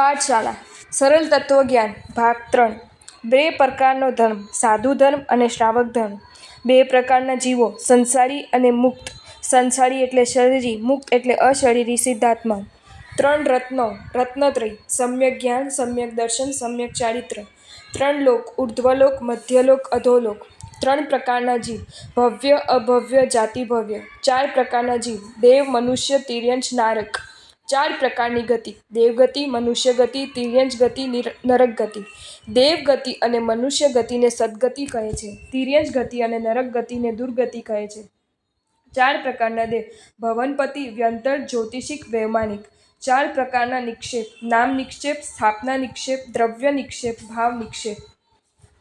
પાઠશાળા સરળ તત્વજ્ઞાન ભાગ 3 બે પ્રકારનો ધર્મ સાધુ ધર્મ અને શ્રાવક ધર્મ। બે પ્રકારના જીવો સંસારી અને મુક્ત। સંસારી એટલે શરીરી, મુક્ત એટલે અશરીરી સિદ્ધાત્મા। ત્રણ રત્નો રત્નત્રય સમ્યક જ્ઞાન, સમ્યક દર્શન, સમ્યક ચારિત્ર। ત્રણ લોક ઉર્ધ્વલોક, મધ્યલોક, અધોલોક। ત્રણ પ્રકારના જીવ ભવ્ય, અભવ્ય, જાતિભવ્ય। ચાર પ્રકારના જીવ દેવ, મનુષ્ય, તિર્યંચ, નારક। ચાર પ્રકારની ગતિ દેવગતિ, મનુષ્ય ગતિ, તિર્યંચ ગતિ, નરક ગતિ। દેવગતિ અને મનુષ્ય ગતિને સદ્ગતિ કહે છે, તિર્યંચ ગતિ અને નરક ગતિને દુર્ગતિ કહે છે। ચાર પ્રકારના દેવ ભવનપતિ, વ્યંતર, જ્યોતિષિક, વૈમાનિક। ચાર પ્રકારના નિક્ષેપ નામ નિક્ષેપ, સ્થાપના નિક્ષેપ, દ્રવ્ય નિક્ષેપ, ભાવ નિક્ષેપ।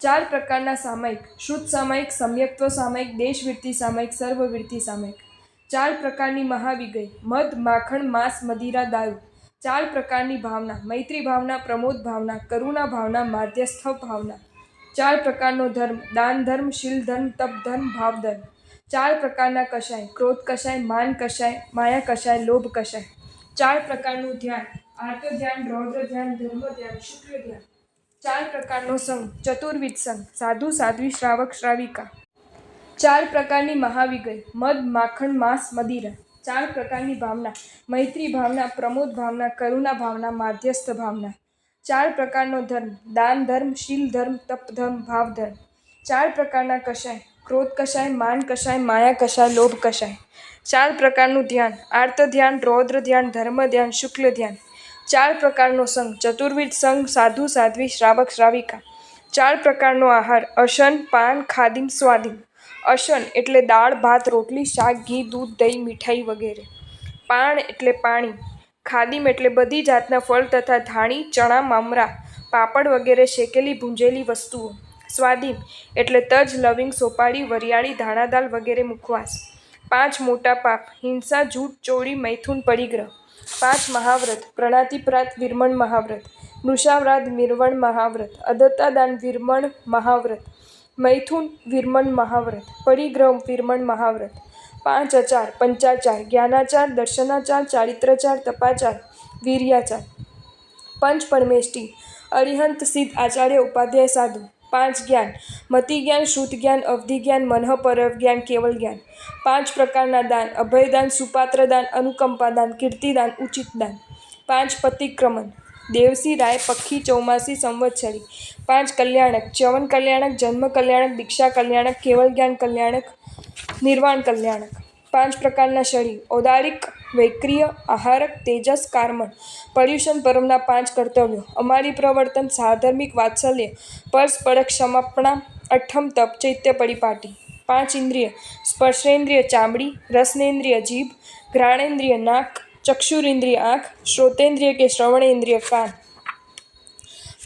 ચાર પ્રકારના સામાયિક શુદ્ધ સામાયિક, સમ્યક્ત્વ સામાયિક, દેશવૃત્તિ સામાયિક, સર્વવૃત્તિ સામાયિક। ચાર પ્રકારની મહાવિગય મધ, માખણ, માંસ, મદિરા, દારૂ। ચાર પ્રકારની ભાવના મૈત્રી ભાવના, પ્રમોદ ભાવના, કરુણા ભાવના, માધ્યસ્થ ભાવના। ચાર પ્રકારનો ધર્મ દાન ધર્મ, શીલ ધર્મ, તપ ધર્મ, ભાવ ધર્મ। ચાર પ્રકારના કષાય ક્રોધ કષાય, માન કષાય, માયા કષાય, લોભ કષાય। ચાર પ્રકારનું ધ્યાન આર્ત ધ્યાન, રૌદ્ર ધ્યાન, ધર્મ ધ્યાન, શુક્લ ધ્યાન। ચાર પ્રકારનો સંઘ ચતુર્વિધ સંઘ સાધુ, સાધ્વી, શ્રાવક, શ્રાવિકા। ચાર પ્રકારની મહાવિગય મધ, માખણ, માંસ, મદિરા। ચાર પ્રકારની ભાવના મૈત્રી ભાવના, પ્રમોદ ભાવના, કરુણા ભાવના, માધ્યસ્થ ભાવના। ચાર પ્રકારનો ધર્મ દાન ધર્મ, શીલ ધર્મ, તપ ધર્મ, ભાવ ધર્મ। ચાર પ્રકારના કષાય ક્રોધ કષાય, માન કષાય, માયા કષાય, લોભ કષાય। ચાર પ્રકારનું ધ્યાન આર્ત ધ્યાન, રૌદ્ર ધ્યાન, ધર્મ ધ્યાન, શુક્લ ધ્યાન। ચાર પ્રકારનો સંઘ ચતુર્વિધ સંઘ સાધુ, સાધ્વી, શ્રાવક, શ્રાવિકા। ચાર પ્રકારનો આહાર અશન, પાન, ખાદિમ, સ્વાદિમ। અશન એટલે દાળ, ભાત, રોટલી, શાક, ઘી, દૂધ, દહીં, મીઠાઈ વગેરે। પાન એટલે પાણી। ખાદિમ એટલે બધી જાતના ફળ તથા ધાણી, ચણા, મમરા, પાપડ વગેરે શેકેલી ભૂંજેલી વસ્તુઓ। સ્વાદિમ એટલે તજ, લવિંગ, સોપારી, વરિયાળી, ધાણાદાળ વગેરે મુખવાસ। પાંચ મોટા પાપ હિંસા, જૂઠ, ચોરી, મૈથુન, પરિગ્રહ। પાંચ મહાવ્રત પ્રણાતિપ્રાત, વિરમણ મહાવ્રત, મૃષાવ્રાત, વિરમણ મહાવ્રત, અદત્તાદાન, વિરમણ મહાવ્રત, મૈથુન, વિરમણ મહાવ્રત, પરિગ્રહ, વિરમણ મહાવ્રત। પાંચ આચાર પંચાચાર જ્ઞાનાચાર, દર્શનાચાર, ચારિત્રાચાર, તપાચાર, વીર્યાચાર। પંચ પરમેષ્ટિ અરિહંત, સિદ્ધ, આચાર્ય, ઉપાધ્યાય, સાધુ। પાંચ જ્ઞાન મતિ જ્ઞાન, શ્રુત જ્ઞાન, અવધિ જ્ઞાન, મનઃપરવ જ્ઞાન, કેવલ જ્ઞાન। પાંચ પ્રકારના દાન અભયદાન, સુપાત્ર દાન, અનુકંપાદાન, કીર્તિદાન, ઉચિત દાન। પાંચ પતિક્રમણ દેવસી, રાય, પક્ષી, ચૌમાસી, સંવત્સરી। પાંચ કલ્યાણક ચ્યવન કલ્યાણક, જન્મ કલ્યાણક, દીક્ષા કલ્યાણક, કેવલ જ્ઞાન કલ્યાણક, નિર્વાણ કલ્યાણક। પાંચ પ્રકારના શરીર ઔદારિક, વૈક્રિય, આહારક, તેજસ, કાર્મણ। પર્યુષણ પર્વના પાંચ કર્તવ્યો અમારી પ્રવર્તન, સાધર્મિક, વાત્સલ્ય, પરસ પડક, ક્ષમાપણા, અઠ્ઠમ તપ, ચૈત્ય પરિપાટી। પાંચ ઇન્દ્રિય સ્પર્શેન્દ્રિય ચામડી, રસનેન્દ્રિય જીભ, ઘ્રાણેન્દ્રિય નાક, ચક્ષુરેન્દ્રિય આંખ, શ્રોતેન્દ્રિય કે શ્રવણેન્દ્રિય કાન।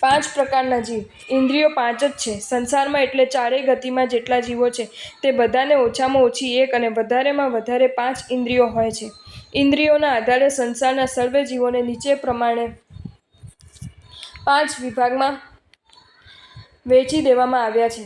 પાંચ પ્રકારના જીવ ઇન્દ્રિયો પાંચ જ છે સંસારમાં, એટલે ચારેય ગતિમાં જેટલા જીવો છે તે બધાને ઓછામાં ઓછી એક અને વધારેમાં વધારે પાંચ ઇન્દ્રિયો હોય છે। ઇન્દ્રિયોના આધારે સંસારના સર્વે જીવોને નીચે પ્રમાણે પાંચ વિભાગમાં વહેંચી દેવામાં આવ્યા છે।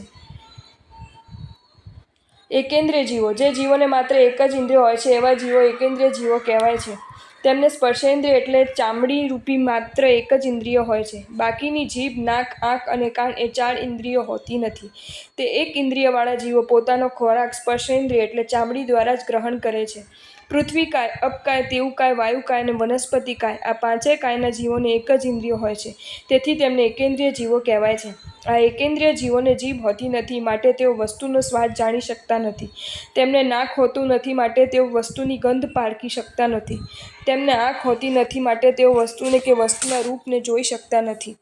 એકેન્દ્રિય જીવો જે જીવોને માત્ર એક જ ઇન્દ્રિય હોય છે એવા જીવો એકેન્દ્રિય જીવો કહેવાય છે। તેમને સ્પર્શેન્દ્રિય એટલે ચામડી રૂપી માત્ર એક જ ઇન્દ્રિય હોય છે। બાકીની જીભ, નાક, આંખ અને કાન એ ચાર ઇન્દ્રિયો હોતી નથી। તે એક ઇન્દ્રિયવાળા જીવો પોતાનો ખોરાક સ્પર્શેન્દ્રિય એટલે ચામડી દ્વારા જ ગ્રહણ કરે છે। પૃથ્વી કાય, અપકાય, તેવુકાય, વાયુકાય અને વનસ્પતિ કાય આ પાંચેય કાયના જીવોને એક જ ઇન્દ્રિય હોય છે, તેથી તેમને એકેન્દ્રિય જીવો કહેવાય છે। આ એકેન્દ્રિય જીવોને જીભ હોતી નથી માટે તેઓ વસ્તુનો સ્વાદ જાણી શકતા નથી। તેમને નાક હોતું નથી માટે તેઓ વસ્તુની ગંધ પારખી શકતા નથી। તેમને આંખ હોતી નથી માટે તેઓ વસ્તુને કે વસ્તુના રૂપને જોઈ શકતા નથી।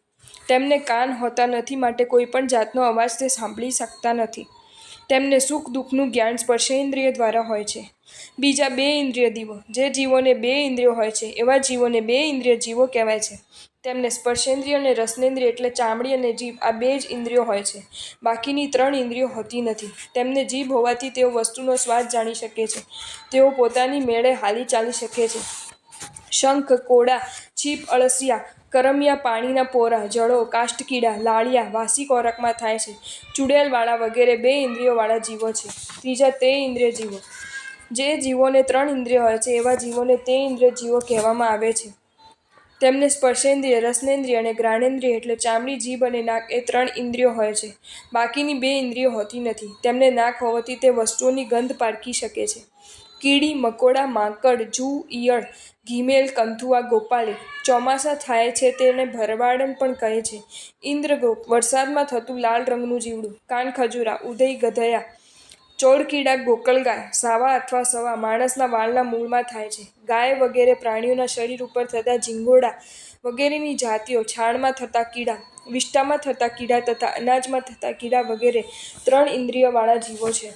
તેમને કાન હોતા નથી માટે કોઈ પણ જાતનો અવાજ તે સાંભળી શકતા નથી। તેમને સુખ દુઃખનું જ્ઞાન સ્પર્શેન્દ્રિય દ્વારા હોય છે। બીજા બે ઇન્દ્રિય જીવો જે જીવોને બે ઇન્દ્રિયો હોય છે એવા જીવોને બે ઇન્દ્રિય જીવો કહેવાય છે। તેમને સ્પર્શેન્દ્રિય અને રસનેન્દ્રિય એટલે ચામડી અને જીભ આ બે જ ઇન્દ્રિયો હોય છે। બાકીની ત્રણ ઇન્દ્રિયો હોતી નથી। તેમને જીભ હોવાથી તેઓ વસ્તુનો સ્વાદ જાણી શકે છે। તેઓ પોતાની મેળે હાલી ચાલી શકે છે। શંખ, કોળા, છીપ, અળસિયા, કરમિયા, પાણીના પોરા, જળો, કાષ્ઠકીડા, લાળિયા વાસી ખોરાકમાં થાય છે। ચુડેલવાળા વગેરે બે ઇન્દ્રિયોવાળા જીવો છે। ત્રીજા તે ઇન્દ્રિય જીવો જે જીવોને ત્રણ ઇન્દ્રિય હોય છે એવા જીવોને તે ઇન્દ્રિય જીવો કહેવામાં આવે છે। તેમને સ્પર્શેન્દ્રિય, રસનેન્દ્રિય અને ઘ્રાણેન્દ્રિય એટલે ચામડી, જીભ અને નાક એ 3 ઇન્દ્રિયો હોય છે. બાકીની 2 ઇન્દ્રિયો હોતી નથી. તેમને નાક હોવાથી તે વસ્તુઓની ગંધ પારખી શકે છે. કીડી, મકોડા, માંકડ, જૂ, ઈયળ, ઘીમેલ, કંથુઆ, ગોપાલી. ચોમાસા થાય છે તેને ભરવાડન પણ કહે છે. ઇન્દ્રગોપ, વરસાદમાં થતું લાલ રંગનું જીવડું. કાનખજૂરા, ઉધઈ, ગધેયા. ચોળકીડા, ગોકળગાય, સાવા અથવા સવા માણસના વાળના મૂળમાં થાય છે. ગાય વગેરે પ્રાણીઓના શરીર ઉપર થતા ઝીંગોડા વગેરેની જાતિઓ, છાણમાં થતા કીડા, વિષ્ટામાં થતા કીડા તથા અનાજમાં થતા કીડા વગેરે 3 ઇન્દ્રિયવાળા જીવો છે.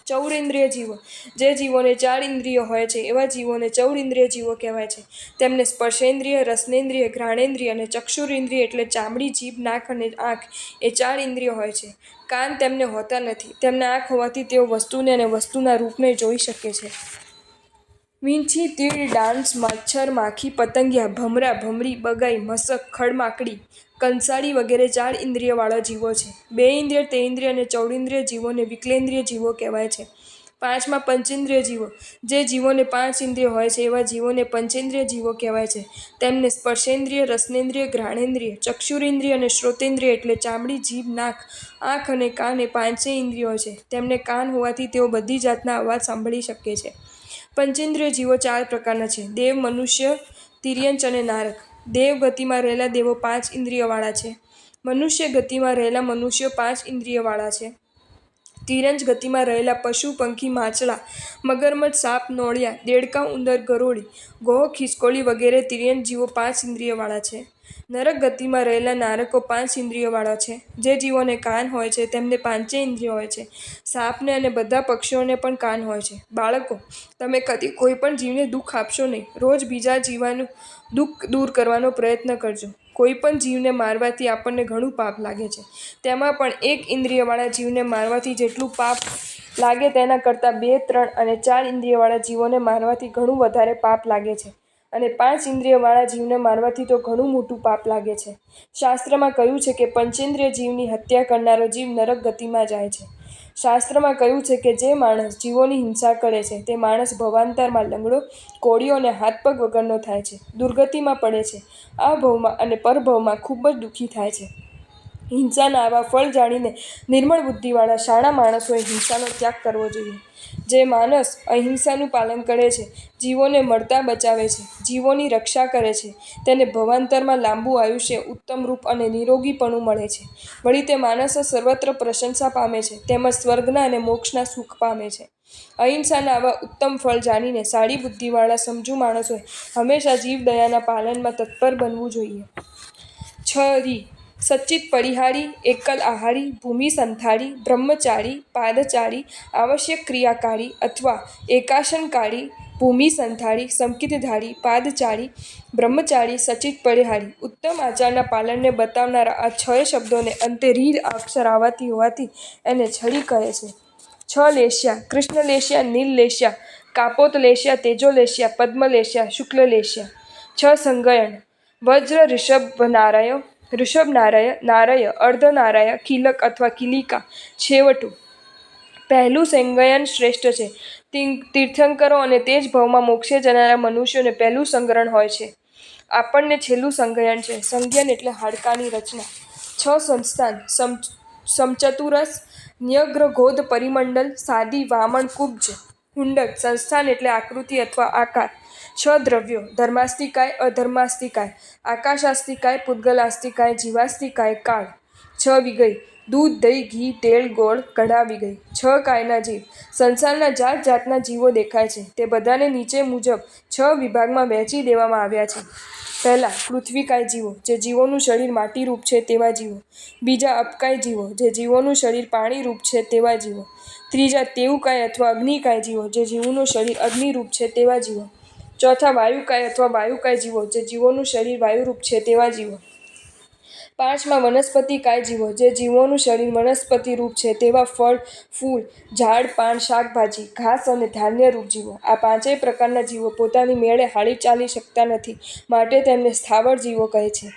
ચૌરેન્દ્રિય જીવો, જે જીવોને 4 ઇન્દ્રિયો હોય છે એવા જીવોને ચૌરેન્દ્રિય જીવો કહેવાય છે. તેમને સ્પર્શેન્દ્રિય, રસનેન્દ્રિય, ઘ્રાણેન્દ્રિય અને ચક્ષુરેન્દ્રિય એટલે ચામડી, જીભ, નાક અને આંખ એ 4 ઇન્દ્રિયો હોય છે. કાન તેમને હોતા નથી. તેમને આંખ હોવાથી તેઓ વસ્તુને અને વસ્તુના રૂપને જોઈ શકે છે. વીંછી, તીડ, ડાંસ, મચ્છર, માખી, પતંગિયા, ભમરા, ભમરી, બગાઈ, મસક, ખડમાકડી, કંસાળી વગેરે 4 ઇન્દ્રિયવાળા જીવો છે. 2 ઇન્દ્રિય, તેઇન્દ્રિય અને ચૌડેન્દ્રિય જીવોને વિકલેન્દ્રિય જીવો કહેવાય છે. 5માં પંચેન્દ્રિય જીવો, જે જીવોને 5 ઇન્દ્રિયો હોય છે એવા જીવોને પંચેન્દ્રિય જીવો કહેવાય છે. તેમને સ્પર્શેન્દ્રિય, રસનેન્દ્રિય, ઘ્રાણેન્દ્રિય, ચક્ષુરેન્દ્રિય અને શ્રોતેન્દ્રિય એટલે ચામડી, જીભ, નાક, આંખ અને કાન એ 5 ઇન્દ્રિયો છે. તેમને કાન હોવાથી તેઓ બધી જાતના અવાજ સાંભળી શકે છે. પંચેન્દ્રિય જીવો 4 પ્રકારના છે: દેવ, મનુષ્ય, તિર્યંચ અને નારક. દેવ ગતિમાં રહેલા દેવો 5 ઇન્દ્રિયવાળા છે. મનુષ્ય ગતિમાં રહેલા મનુષ્યો 5 ઇન્દ્રિયવાળા છે. તિર્યંચ ગતિમાં રહેલા પશુ, પંખી, માછલાં, મગરમચ્છ, સાપ, નોળિયા, દેડકાં, ઉંદર, ગરોળી, ગોહ, ખિસકોલી વગેરે તિર્યંચ જીવો 5 ઇન્દ્રિયવાળા છે. નરક ગતિમાં રહેલા નારકો 5 ઇન્દ્રિયવાળા છે. જે જીવોને કાન હોય છે તેમને 5 ઇન્દ્રિયો હોય છે. સાપને અને બધા પક્ષીઓને પણ કાન હોય છે. બાળકો, તમે કદી કોઈ પણ જીવને દુઃખ આપશો નહીં. રોજ બીજા જીવનું દુઃખ દૂર કરવાનો પ્રયત્ન કરજો. કોઈ પણ જીવને મારવાથી આપણને ઘણું પાપ લાગે છે. તેમાં પણ 1 ઇન્દ્રિયવાળા જીવને મારવાથી જેટલું પાપ લાગે તેના કરતાં 2, 3 અને 4 ઇન્દ્રિયવાળા જીવોને મારવાથી ઘણું વધારે પાપ લાગે છે. અને 5 ઇન્દ્રિયવાળા જીવને મારવાથી તો ઘણું મોટું પાપ લાગે છે. શાસ્ત્રમાં કહ્યું છે કે પંચેન્દ્રિય જીવની હત્યા કરનારો જીવ નરક ગતિમાં જાય છે. શાસ્ત્રમાં કહ્યું છે કે જે માણસ જીવોની હિંસા કરે છે તે માણસ ભવાંતરમાં લંગડો, કોડિયો અને હાથ-પગ વગરનો થાય છે. દુર્ગતિમાં પડે છે. આ ભવમાં અને પરભવમાં ખૂબ જ દુઃખી થાય છે. હિંસાના આવા ફળ જાણીને નિર્મળ બુદ્ધિવાળા શાણા માણસોએ હિંસાનો ત્યાગ કરવો જોઈએ. જે માણસ અહિંસાનું પાલન કરે છે, જીવોને મરતા બચાવે છે, જીવોની રક્ષા કરે છે, તેને ભવાંતરમાં લાંબુ આયુષ્ય, ઉત્તમ રૂપ અને નિરોગીપણું મળે છે. વળી તે માણસ સર્વત્ર પ્રશંસા પામે છે તેમજ સ્વર્ગના અને મોક્ષના સુખ પામે છે. અહિંસાના આવા ઉત્તમ ફળ જાણીને સારી બુદ્ધિવાળા સમજુ માણસોએ હંમેશા જીવદયાના પાલનમાં તત્પર બનવું જોઈએ. 6 સચ્ચિત પરિહારી, એકલ આહારી, ભૂમિ સંથાળી, બ્રહ્મચારી, પાદચારી, આવશ્યક ક્રિયાકારી અથવા એકાસનકારી, ભૂમિ સંથાળી, સંકિતધારી, પાદચારી, બ્રહ્મચારી, સચ્ચિત પરિહારી. ઉત્તમ આચારના પાલનને બતાવનારા આ 6 શબ્દોને અંતે રીઢ અક્ષર હોવાથી એને છડી કહે છે. 6 લેશ્યા: કૃષ્ણલેશ્યા, નીલલેશ્યા, કાપોતલેશ્યા, તેજોલેશ્યા, પદ્મલેશ્યા, શુક્લલેશ્યા. 6 સંગયન: વજ્ર, ઋષભનારય, નારય, અર્ધનારય, કીલક અથવા કીલિકા. છેવટું. પહેલું સંગયન શ્રેષ્ઠ છે. તીર્થંકરો અને તે જ ભવમાં મોક્ષે જનારા મનુષ્યોને પહેલું સંગરણ હોય છે. આપણને છેલ્લું સંગયન છે. સંજ્ઞન એટલે હાડકાની રચના. 6 સંસ્થાન: સમચતુરસ, ન્યગ્રગોદ, પરિમંડલ, સાદી, વામન, કુબ્જ. હુંડક: સંસ્થાન એટલે આકૃતિ અથવા આકાર. 6 દ્રવ્યો: ધર્માસ્તિકાય, અધર્માસ્તિકાય, આકાશાસ્તિકાય, પૂદ્ગલાસ્તિકાય, જીવાસ્તિકાય, કાળ. 6 વિગઈ: દૂધ, દહીં, ઘી, તેલ, ગોળ, કઢા, વિગઈ. 6 કાયના જીવ: સંસારના જાત જાતના જીવો દેખાય છે તે બધાને નીચે મુજબ 6 વિભાગમાં વહેંચી દેવામાં આવ્યા છે. પહેલા પૃથ્વીકાય જીવો, જે જીવોનું શરીર માટીરૂપ છે તેવા જીવો. બીજા અપકાય જીવો, જે જીવોનું શરીર પાણીરૂપ છે તેવા જીવો. ત્રીજા તેવુકાય અથવા અગ્નિકાય જીવો, જે જીવોનું શરીર અગ્નિરૂપ છે તેવા જીવો. ચોથા વાયુકાય અથવા વાયુકાય જીવો, જે જીવોનું શરીર વાયુરૂપ છે તેવા જીવો. 5મા વનસ્પતિકાય જીવો, જે જીવોનું શરીર વનસ્પતિરૂપ છે તેવા ફળ, ફૂલ, ઝાડ, પાન, શાકભાજી, ઘાસ અને ધાન્યરૂપ જીવો. આ 5 પ્રકારના જીવો પોતાની મેળે હાલી ચાલી શકતા નથી માટે તેમને સ્થાવર જીવો કહે છે.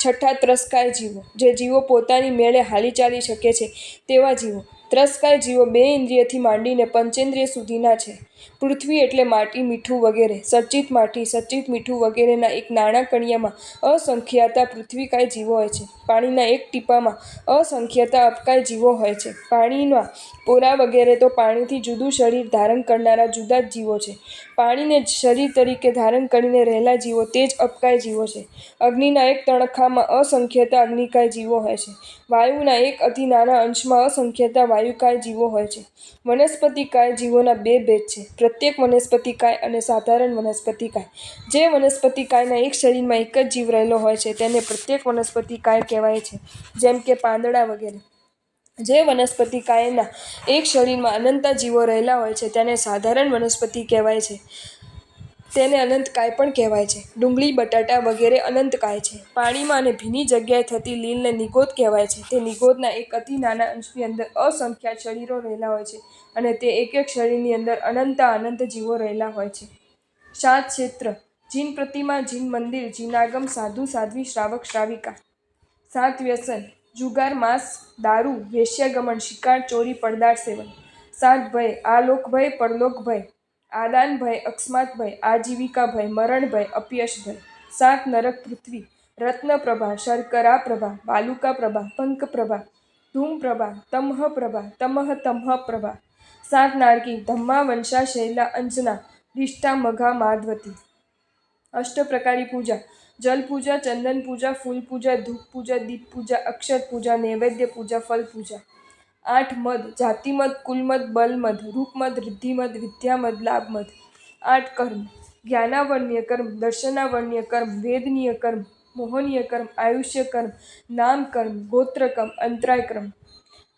6ઠા ત્રસ્કાય જીવો, જે જીવો પોતાની મેળે હાલી ચાલી શકે છે તેવા જીવો. ત્રસ્કાય જીવો 2 ઇન્દ્રિયથી માંડીને પંચેન્દ્રિય સુધીના છે. પૃથ્વી એટલે માટી, મીઠું વગેરે. સચિત માટી, સચિત મીઠું વગેરેના એક નાના કણિયામાં અસંખ્યાતા પૃથ્વીકાય જીવો હોય છે. પાણીના એક ટીપામાં અસંખ્યાતા અબકાય જીવો હોય છે. પાણીના પોરા વગેરે તો પાણીથી જુદું શરીર ધારણ કરનારા જુદા જ જીવો છે. પાણીને શરીર તરીકે ધારણ કરીને રહેલા જીવો તે જ અબકાય જીવો છે. અગ્નિના એક તણખામાં અસંખ્યાતા અગ્નિકાય જીવો હોય છે. વાયુના એક અતિ નાના અંશમાં અસંખ્યાતા વાયુકાય જીવો હોય છે. વનસ્પતિકાય જીવોના બે ભેદ છે: પ્રત્યેક વનસ્પતિકાય અને સાધારણ વનસ્પતિકાય. જે વનસ્પતિકાયના એક શરીરમાં એક જ જીવ રહેલો હોય છે તેને પ્રત્યેક વનસ્પતિકાય કહેવાય છે, જેમ કે પાંદડા વગેરે. જે વનસ્પતિકાયના એક શરીરમાં અનંતા જીવો રહેલા હોય છે તેને સાધારણ વનસ્પતિ કહેવાય છે. તેને અનંતકાય પણ કહેવાય છે. ડુંગળી, બટાટા વગેરે અનંતકાય છે. પાણીમાં અને ભીની જગ્યાએ થતી લીલને નિગોદ કહેવાય છે. તે નિગોદના એક અતિ નાના અંશની અંદર અસંખ્યાત શરીરો રહેલા હોય છે અને તે એક એક શરીરની અંદર અનંતા અનંત જીવો રહેલા હોય છે. 7 ક્ષેત્ર: જીન પ્રતિમા, જીન મંદિર, જીનાગમ, સાધુ સાધ્વી, શ્રાવક શ્રાવિકા. 7 વ્યસન: જુગાર, માંસ, દારૂ, વેશ્યાગમન, શિકાર, ચોરી, પડદાર સેવન. 7 ભય: આલોક ભય, પરલોક ભય, આદાન ભય, અકસ્માત ભય, આજીવિકા ભય, મરણ ભય, અપયશ ભય. 7 નરક પૃથ્વી: રત્ન પ્રભા, શર્કરા પ્રભા, બાલુકા પ્રભા, પંક પ્રભા, ધૂમ પ્રભા, તમઃ પ્રભા, તમઃ તમઃ પ્રભા. 7 નાળકી: ધમ્મા, વંશા, શૈલા, અંજના, દિષ્ટા, મઘા, માધવતી. અષ્ટપ્રકારી પૂજા: જલ પૂજા, ચંદન પૂજા, ફૂલ પૂજા, ધૂપ પૂજા, દીપ પૂજા, અક્ષત પૂજા, નૈવેદ્ય પૂજા, ફલ પૂજા. 8 મદ: જાતિમદ, કુલમદ, બલમદ, રૂપમદ, રિદ્ધિમદ, વિદ્યામદ, લાભમદ. 8 કર્મ: જ્ઞાનાવર્ણ્ય કર્મ, દર્શનાવર્ણ્ય કર્મ, વેદનીય કર્મ, મોહનીય કર્મ, આયુષ્ય કર્મ, નામ કર્મ, ગોત્ર કર્મ, અંતરાય કર્મ.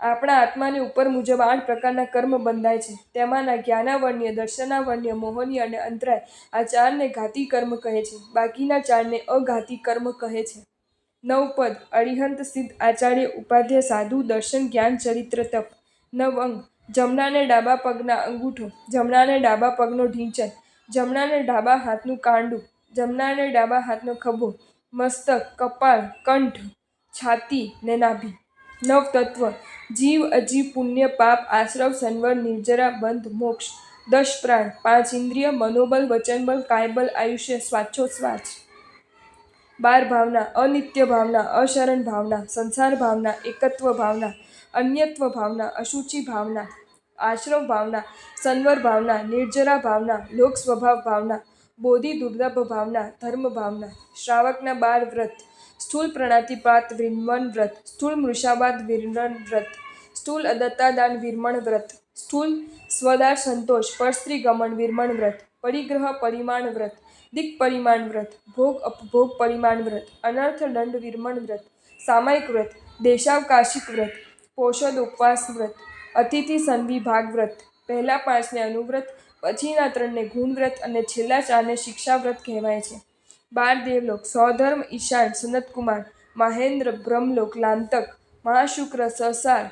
આપણા આત્માને ઉપર મુજબ 8 પ્રકારના કર્મ બંધાય છે. તેમાંના જ્ઞાનાવર્ણ્ય, દર્શનાવર્ણ્ય, મોહનીય અને અંતરાય આ 4ને ઘાતી કર્મ કહે છે. બાકીના 4ને અઘાતી કર્મ કહે છે. 9 પદ: અરિહંત, સિદ્ધ, આચાર્ય, ઉપાધ્યાય, સાધુ, દર્શન, જ્ઞાન, ચરિત્ર, તપ. 9 અંગ: જમણાને ડાબા પગના અંગૂઠો, જમણાને ડાબા પગનો ઢીંચણ, જમણાને ડાબા હાથનું કાંડું, જમણાને ડાબા હાથનો ખભો, મસ્તક, કપાળ, કંઠ, છાતી ને નાભી. 9 તત્વ: જીવ, અજીવ, પુણ્ય, પાપ, આશ્રવ, સંવર, નિર્જરા, બંધ, મોક્ષ. 10 પ્રાણ: 5 ઇન્દ્રિય, મનોબળ, વચનબળ, કાયબલ, આયુષ્ય, શ્વાસોચ્છ્વાસ. 12 ભાવના: અનિત્ય ભાવના, અશરણ ભાવના, સંસાર ભાવના, એકત્વ ભાવના, અન્યત્વ ભાવના, અશુચિ ભાવના, આશ્રવ ભાવના, સંવર ભાવના, નિર્જરા ભાવના, લોક સ્વભાવ ભાવના, બોધિ દુર્લભ ભાવના, ધર્મ ભાવના. શ્રાવકના 12 વ્રત: સ્થૂળ પ્રણાતિપાત વિરમણ વ્રત, સ્થૂળ મૃષાવાદ વિરમણ વ્રત, સ્થૂળ અદત્તાદાન વિરમણ વ્રત, સ્થૂળ સ્વદાર સંતોષ પરસ્ત્રી ગમન વિરમણ વ્રત, પરિગ્રહ પરિમાણ વ્રત, દિક્પરિમાણ વ્રત, ભોગ અપભોગ પરિમાણ વ્રત, અનર્થ દંડ વિરમણ વ્રત, સામયિક વ્રત, દેશાવકાશિક વ્રત, પોષદ ઉપવાસ વ્રત, અતિથિ સંવિભાગ વ્રત. પહેલા 5ને અનુવ્રત, પછીના 3ને ગુણ વ્રત અને છેલ્લા 4ને શિક્ષા વ્રત કહેવાય છે. 12 દેવલોક: સ્વધર્મ, ઈશાન, સનતકુમાર, મહેન્દ્ર, બ્રહ્મલોક, લાંતક, મહાશુક્ર, સસાર,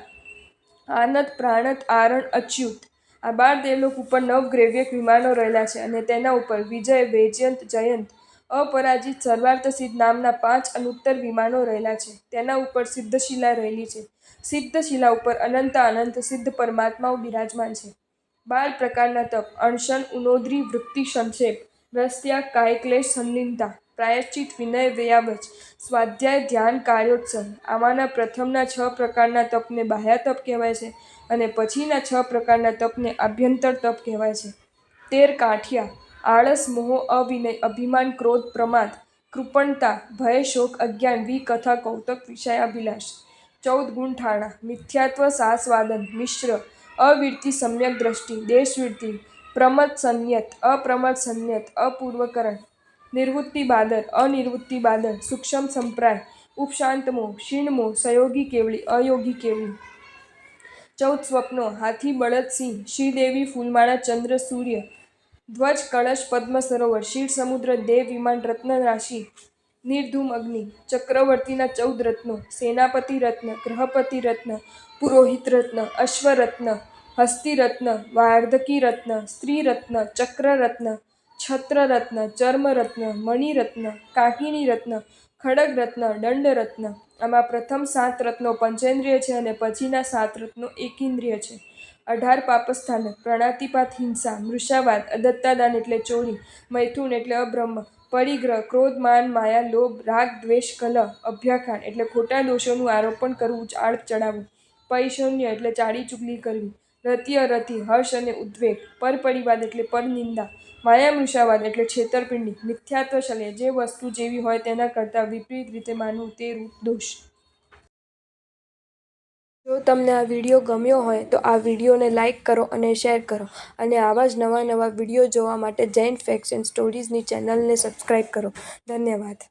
આનત, પ્રાણત, આરણ, અચ્યુત. આ 12 દેવલોક ઉપર 9 ગ્રેવ્યક વિમાનો રહેલા છે અને તેના ઉપર વિજય, વૈજયંત, જયંત, અપરાજિત, સર્વાર્થ સિદ્ધ નામના 5 અનુત્તર વિમાનો રહેલા છે. તેના ઉપર સિદ્ધશિલા રહેલી છે. સિદ્ધશિલા ઉપર અનંતા અનંત સિદ્ધ પરમાત્માઓ બિરાજમાન છે. 12 પ્રકારના તપ: અણશન, ઉનોદ્રી, વૃત્તિ, સંક્ષેપ, રસત્યાગ, કાયક્લેશ, સંલિનતા, પ્રાયશ્ચિત, વિનય, વ્યયાવચ, સ્વાધ્યાય, ધ્યાન, કાર્યોત્સવ. આમાંના પ્રથમના 6 પ્રકારના તપને બાહ્ય તપ કહેવાય છે અને પછીના 6 પ્રકારના તપને આભ્યંતર તપ કહેવાય છે. 13 કાઠિયા: આળસ, મોહ, અવિનય, અભિમાન, ક્રોધ, પ્રમાદ, કૃપણતા, ભય, શોક, અજ્ઞાન, વિકથા, કૌતક, વિષયાભિલાષ. 14 ગુણઠાણા: મિથ્યાત્વ, સાસવાદન, મિશ્ર, અવિરતિ, સમ્યક દ્રષ્ટિ, દેશવૃત્તિ, પ્રમદ સંયત, અપ્રમદ સંયત, અપૂર્વકરણ, નિવૃત્તિ બાદર, અનિવૃત્તિ બાદર, સૂક્ષ્મ સંપ્રાય, ઉપશાંતમોહ, ક્ષીણમોહ, સયોગી કેવળી, અયોગી કેવળી. 14 સ્વપ્નો: હાથી, બળદ, સિંહ, શ્રીદેવી, ફૂલમાળા, ચંદ્ર, સૂર્ય, ધ્વજ, કળશ, પદ્મ સરોવર, ક્ષીર સમુદ્ર, દેવ વિમાન, રત્ન રાશિ, નિર્ધૂમ અગ્નિ. ચક્રવર્તીના 14 રત્નો: સેનાપતિ રત્ન, ગ્રહપતિ રત્ન, પુરોહિત રત્ન, અશ્વરત્ન, હસ્તી રત્ન, વાર્ધકી રત્ન, સ્ત્રી રત્ન, ચક્ર રત્ન, છત્ર રત્ન, ચર્મ રત્ન, મણિ રત્ન, કાંકીની રત્ન, ખડગ રત્ન, દંડ રત્ન. આમાં પ્રથમ 7 રત્નો પંચેન્દ્રિય છે અને પછીના 7 રત્નો એકેન્દ્રિય છે. 18 પાપસ્થાન પ્રણાતિપાત હિંસા, મૃષાવાદ અદત્તાદાન એટલે ચોરી, મૈથુન એટલે અબ્રહ્મ, પરિગ્રહ ક્રોધ માન માયા લોભ રાગ દ્વેષ કલહ, અભ્યાખાન એટલે ખોટા દોષોનું આરોપણ કરવું ચાળ ચડાવવું, પૈશૂન્ય એટલે ચાડી ચુગલી કરવી, રતિ અરતિ હર્ષ અને ઉદ્વેગ, પરપરિવાદ એટલે પરનિંદા, માયામૃષાવાદ એટલે છેતરપિંડી, મિથ્યાત્વ શલ્ય જે વસ્તુ જેવી હોય તેના કરતાં વિપરીત રીતે માનવું તે રૂપ દોષ. જો તમને આ વિડીયો ગમ્યો હોય તો આ વિડીયોને લાઈક કરો અને શેર કરો અને આવા જ નવા વિડીયો જોવા માટે જૈન ફેક્ટ્સ એન્ડ સ્ટોરીઝની ચેનલને સબસ્ક્રાઈબ કરો. ધન્યવાદ.